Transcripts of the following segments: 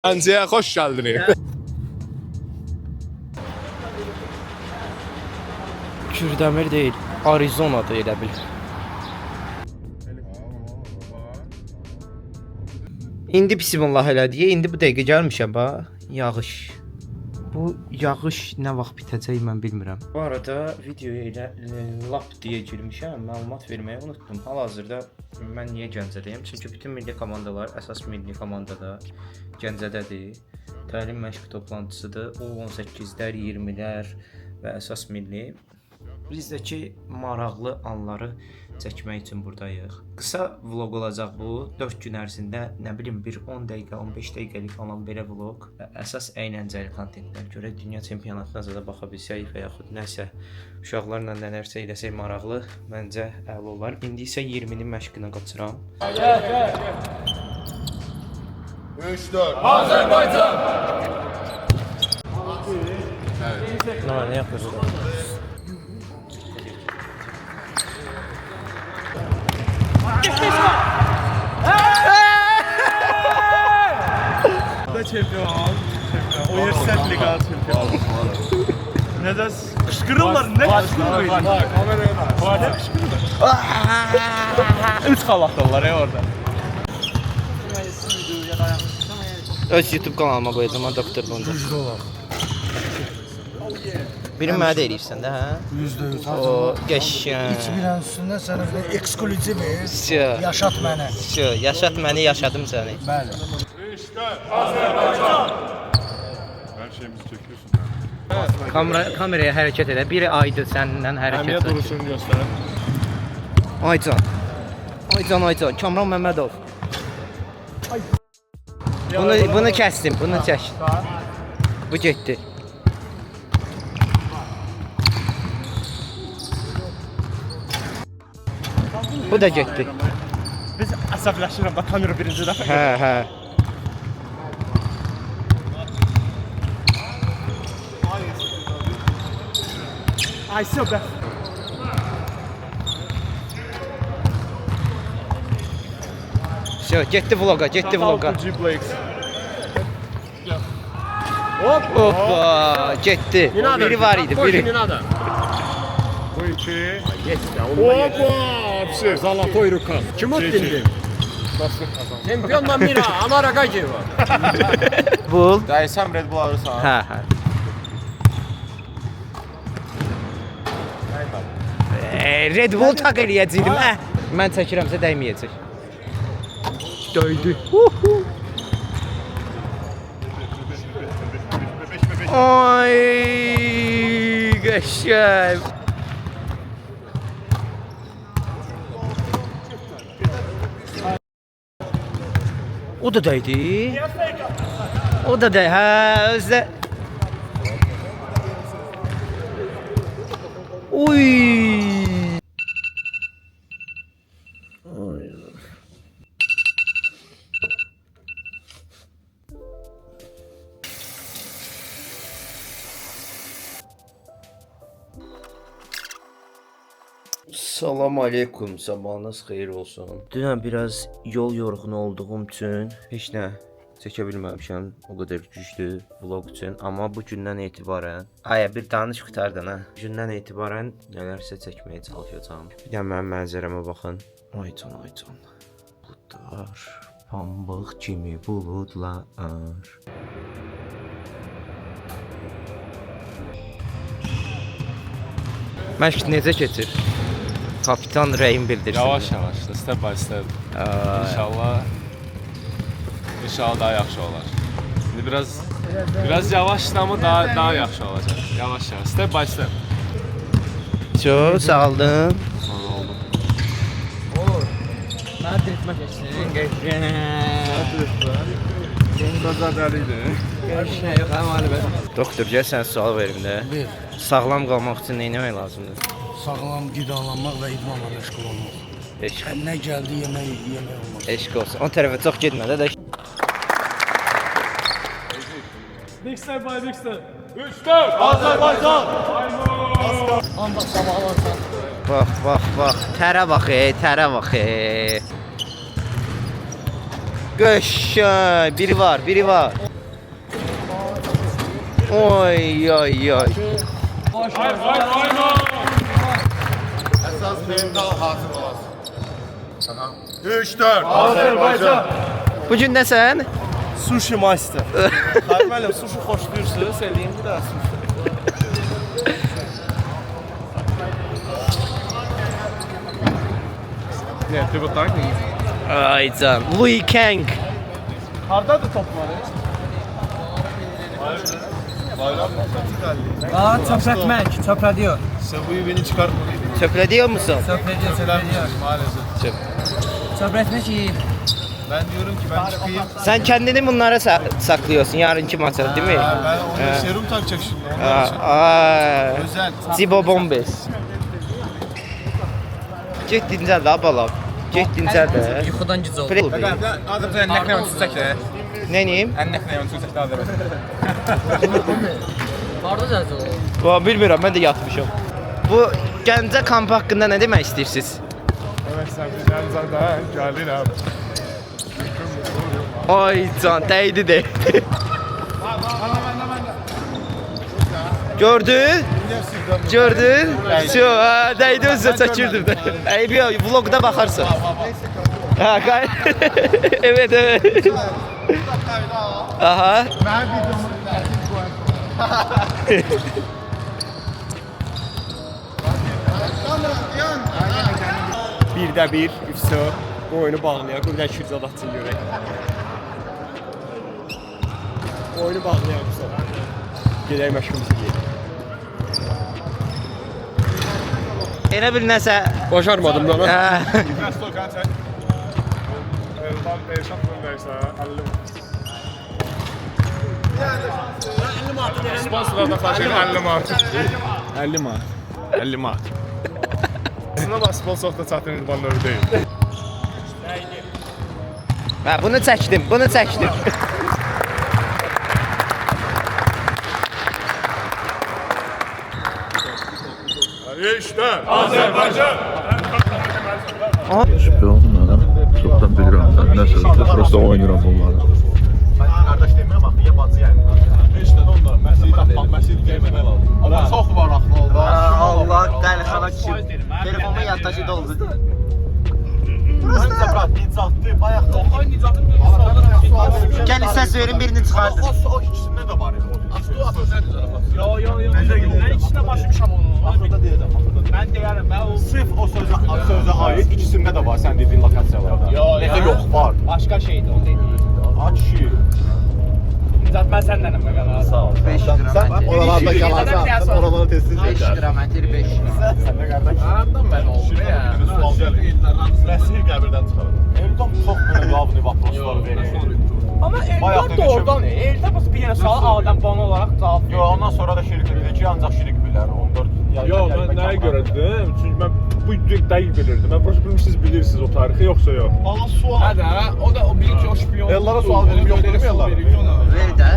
Gəncəyə xoş gəldiniz. Kürdəmir deyil, Arizona'da elə bil. İndi bismillah elədik. İndi bu dəqiqə gəlmişəm bax. Yağış. Bu yağış nə vaxt bitəcək mən bilmirəm. Bu arada videoya elə lap deyə girmişəm, məlumat verməyi unutdum. Hal-hazırda mən niyə Gəncədəyəm? Çünki bütün milli komandalar, əsas milli komandada Gəncədədir. Təlim məşq toplantısıdır. U18-lər, 20-lər və əsas milli. Bizdəki maraqlı anları çəkmək üçün buradayıq. Qısa vlog olacaq bu. 4 gün ərzində nə bilim bir 10 dəqiqə, 15 dəqiqəlik olan belə vlog. Əsas əyləncəli kontentlər görə dünya çempionatına da baxa bilsək və yaxud nəsə uşaqlarla nələrsə eləsək maraqlı, məncə əla olar. İndi isə 20-nin məşqinə qaçıram. 3-4. Azərbaycan! Ne yapıyorsun? Da çempiyon. Universitet Liga çempiyon. Neden? Kışkırırlar. Ne kışkırırlar? Kameraya bak. Ne kışkırırlar? 3 kalaktalar ya orada. Öz YouTube kanalıma koyacağım ha Doktor Bonda. $100. Birini mənə də eləyirsən də, hə? %100. O qəşəng. İçminin üstündə sənə bir ekskluziv Sio. yaşat məni. Sio, yaşat məni, yaşadım səni. Bəli. 3-4. Azərbaycan! Hər şeyimizi çəkiyorsun. Kameraya hərəkət edə. Biri aydı səndən hərəkət Əmiyə edə. duruşunu göstər. Aycan. Aycan. Kamran Məmmədov. Bunu kəsdim, bunu çək. Bu getdi. Bu da getdi. Biz əsəbləşirəm da kamera birinci dəfə. Hə. Ay super. Sio, getdi vloga. G-Blakes. Hoppa, getdi. Biri var idi, biri. Bu 2. Hoppa! Hapsi. Zолотой рукав. Чему ты? Чемпион мира, Амара Гаджиева. Bul. Dəysəm Red Bull alırsan. Hə. Red Bull tak eləyəcəydim, hə. Mən çəkirəmsə dəyməyəcək. Döydü. Ay, qəşəng. O da dəydi. Hə, özdə. Uy. Salam aleykum, sabahınız xeyir olsun. Dünən biraz yol yorğunu olduğum üçün heç nə çəkə bilməmişəm, o qədər güclü vlog üçün. Amma bu gündən etibarən, bir danış qurtardan ha. Bu gündən etibarən nələrsə çəkməyə çalışacağam. Bir də mənim mənzərəmə baxın. Aycan. Buludlar, pambıq kimi buludlar. Məşq necə keçir? Kapitan rəyim bildirsin. Yavaş da, step by step. İnşallah daha yaxşı olar. İndi biraz yavaşla mı daha yaxşı olacaq. Yavaş, step by step. Çox sağ olun. Madrid'e geçsin. Doktor, gəl sən sual verim də. Sağlam qalmaq üçün nə etmək lazımdır? Sağlam qidalanmaq və idmanla məşğul olmaq. Eşq. Nə gəldi yemək olmaz. Eşq olsun. O tərəfə çox getmə də. Big step by big step. 3-4. Azərbaycan! Anda sabahlarsan. Bax. Tərə bax. Qəşəng. Biri var. Oy oy oy. Əsas filmdə hazır olasın. 3-4. Azərbaycan. Bu gün nə sən? Sushi master. Xayır müəllim, sushi xoşlayırsınız, eləyim bir daha sushi. Ne, ты вот так не? Ay can. Louis Kang. Hardadır topları? Bayram Aa, çöpretmek, çöprediyor. Sen bu beni çıkartmadın. Çöple diyor musun? Çöprediyor. Maalesef. Çöpretmek iyi. Ben diyorum ki ben çıkayım. Sen kendini bunlara saklıyorsun yarınki maça değil mi? Ben ona serum takacak şimdi. Onlar için. Aa, Özel. Zibo Bombes. Get dincəl də balam. Get dincəl də. Yuxudan giz oldu. Azərbaycan nə qədər çəkək də? Nəyim? Ən nə qədər çəkək də Azərbaycan. Harda cəzə oldu? Va bilmirəm, mən də yatmışam. Bu Gəncə kampı haqqında nə demək istəyirsiniz? Evet sen bizden zaten gəlirəm. Ay can, dəydi də. Gördün? Gördün? Şu, dəydi özünə çəkirdim də. Eybi yox, vlogda baxarsan. Ha, qay. Evet, evet. Aha. Birdə bir, ifsə, oyunu bağlayaq, bir də şürzad açın görək. Oyunu bağlayaq ifsə. Gedək məşğulumuzu deyək. Elə bir nəsə. Başarmadım da mən. Hə. Stokan çək. Elvan Elşan Fırındaysa, 50 manat. Sponsorlardan xahiş 50 manat. 50 manat. 50 manat. Aslında bax sponsorluqda çatın ünvanları deyil. Hə, bunu çəkdim, bunu çəkdim. İşte Azerbaycan. Şpionum adam. Çoxdan bilirəm da. Nəsə, prosta oynayıram bunları. Qardaş deməyə bax, ya bacı yəni. Heç də onlar məsələ tapmaq, məsələ deməmək lazım. Amma çox var axı oldu. Allah qəlxana düşüb. Telefonumun yaddaşı doldu. Burası brat, nicatlı, bayaqda. Ay nicatlı bir Gəlin səs verin, birini çıxardır. O ikisində də var. Aslı nədir? Yo. Mən ikisində başlamışam onu. Axırda deyəcəm, axırda. Mən deyərəm, mən o sırf o sözə aid ikisində də var sən dediyin lokasiyalarda. Necə yox, var. Başqa şeydi o dediğin. Ha kişi. Nicat mən səndənəm məqala. Sağ ol. 5 Sən oralarda qalarsan, sən oralara tez-tez 5 kilometr 5. Sən də qardaş. Aramdan mən oldu ya. Rəsmi qəbirdən çıxarım. Elton çox belə cavabını vaprosları verir. Amma Eldar da oradan, Eldar biz bir yerə sağ adam bana olaraq cavab verir. Yo, ondan sonra da şirk dedi ki, ancaq şirk bilər. 14 Yo, mən nəyə görə dedim? Çünki mən bu dəqiq bilirdim. Mən prosta bilmişsiniz, bilirsiniz o tarixi, yoxsa yox? Bana sual. Hə də, o da o bilir ki, o şpiyon. Ellara sual verim, yox dedim Ellara. Ver də.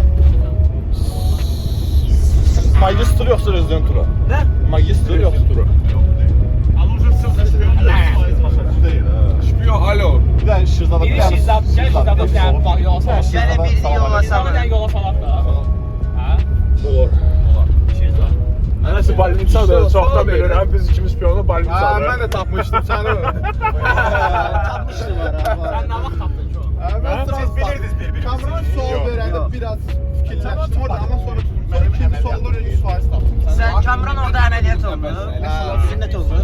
Magistr yoxsa rezident tura? Nə? Magistr yoxsa tura? Şpiyon, alo. Bir dənə şirzada Biri şirzat, gəl şirzada bir bak yola sal. Gələ birini yola Bir salın. dənə yola salaq da. Hə? Olur. Şirzat. Nəsə Balinçadır, çoxdan bilirəm. Biz ikimiz piyonu Balinçadır. Mən də tapmışdım səni. Tapmışdım Sən nə vaxt tapdın ki o? Siz bilirdiniz bir-birinizi. Kamran sual verəndə biraz fikirləşdim orada, amma sonra ikinci sualları 100% tapdım. Sən Kamran orada əməliyyat oldu. Sünnət oldu.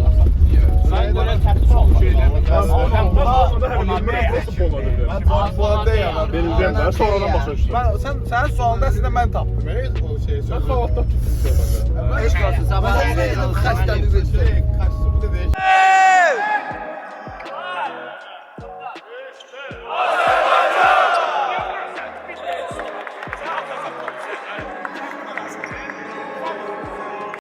Sən görə təpki olmuş. Bildim də, sonradan başa düşdüm. Sənin sualında əslində mən tapdım. O şeyi Mən xalatda tutdum. Heç olsun, sabah xəstəlik. Xəstəlik.